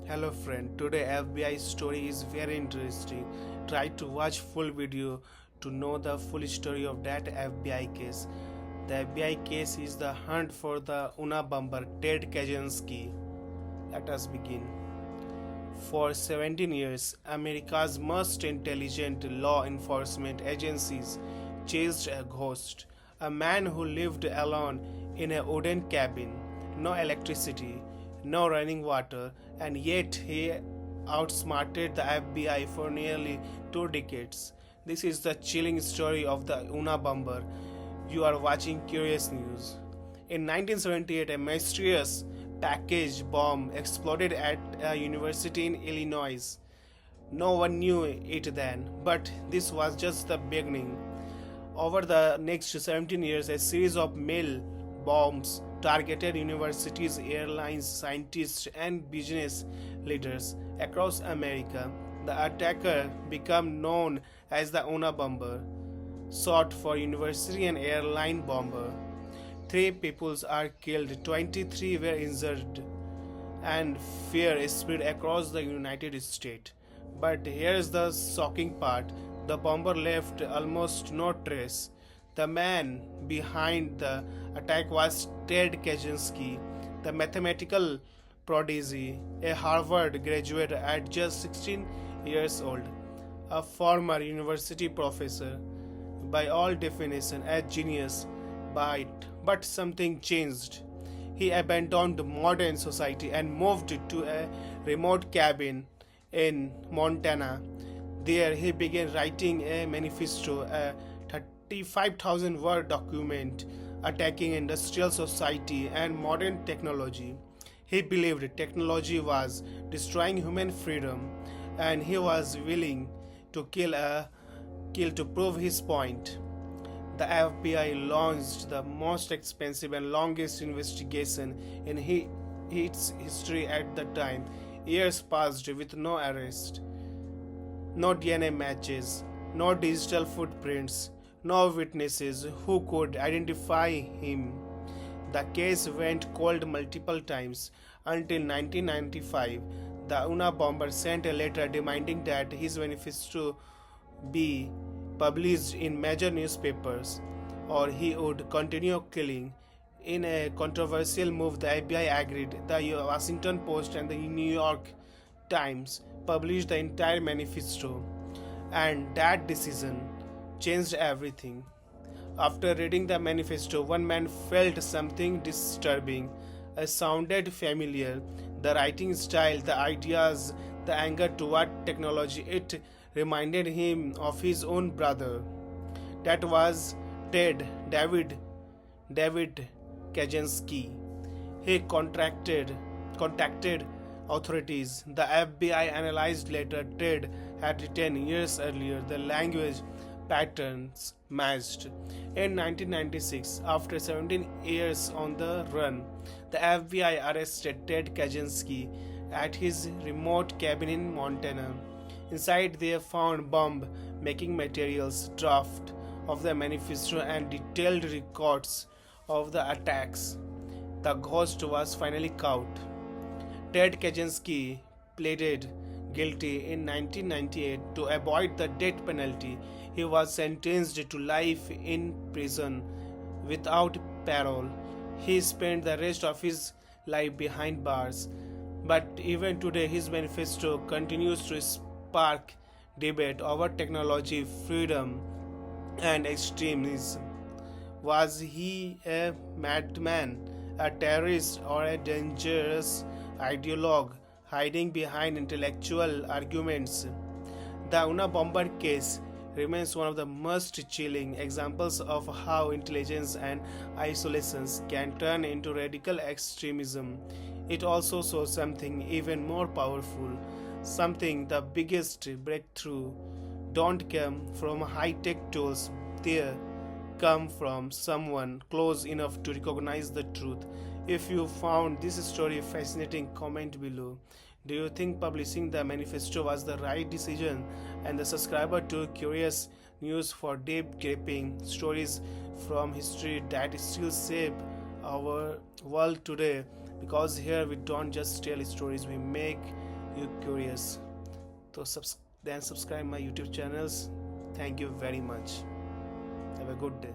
Hello friend, today FBI story is very interesting. Try to watch full video to know the full story of that FBI case. The FBI case is the hunt for the Unabomber Ted Kaczynski. Let us begin. For 17 years, America's most intelligent law enforcement agencies chased a ghost, a man who lived alone in a wooden cabin, no electricity, no running water, and yet he outsmarted the FBI for nearly 2 decades. This is the chilling story of the Unabomber. You are watching Curious News. In 1978, a mysterious package bomb exploded at a university in Illinois. No one knew it then, but this was just the beginning. Over the next 17 years, a series of mail bombs targeted universities, airlines, scientists, and business leaders across America. The attacker became known as the Unabomber, short for University and Airline Bomber. 3 people are killed, 23 were injured, and fear spread across the United States. But here's the shocking part: the bomber left almost no trace. The man behind the attack was Ted Kaczynski, the mathematical prodigy, a Harvard graduate at just 16 years old, a former university professor, by all definition a genius, but something changed. He abandoned modern society and moved to a remote cabin in Montana. There he began writing a manifesto, a 35,000 word document attacking industrial society and modern technology. He believed technology was destroying human freedom, and he was willing to kill to prove his point. The FBI launched the most expensive and longest investigation in its history at the time. Years passed with no arrest, no DNA matches, no digital footprints, no witnesses who could identify him. The case went cold multiple times until 1995. The Unabomber sent a letter demanding that his manifesto be published in major newspapers or he would continue killing. In a controversial move, the FBI agreed. The Washington Post and the New York Times published the entire manifesto, and that decision changed everything. After reading the manifesto, one man felt something disturbing. It sounded familiar. The writing style, the ideas, the anger toward technology, it reminded him of his own brother. That was David Kaczynski. He contacted authorities. The FBI analyzed later Ted had written years earlier. The language patterns matched. In 1996, after 17 years on the run, the FBI arrested Ted Kaczynski at his remote cabin in Montana. Inside, they found bomb making materials, draft of the manifesto, and detailed records of the attacks. The ghost was finally caught. Ted Kaczynski pleaded guilty in 1998 to avoid the death penalty. He was sentenced to life in prison without parole. He spent the rest of his life behind bars. But even today, his manifesto continues to spark debate over technology, freedom, and extremism. Was he a madman, a terrorist, or a dangerous ideologue hiding behind intellectual arguments? The Unabomber case remains one of the most chilling examples of how intelligence and isolations can turn into radical extremism. It also shows something even more powerful, something the biggest breakthrough don't come from high-tech tools, they come from someone close enough to recognize the truth. If you found this story fascinating, comment below. Do you think publishing the manifesto was the right decision? And the subscriber to Curious News for deep gripping stories from history that still shape our world today. Because here we don't just tell stories, we make you curious. So then subscribe my YouTube channels. Thank you very much. Have a good day.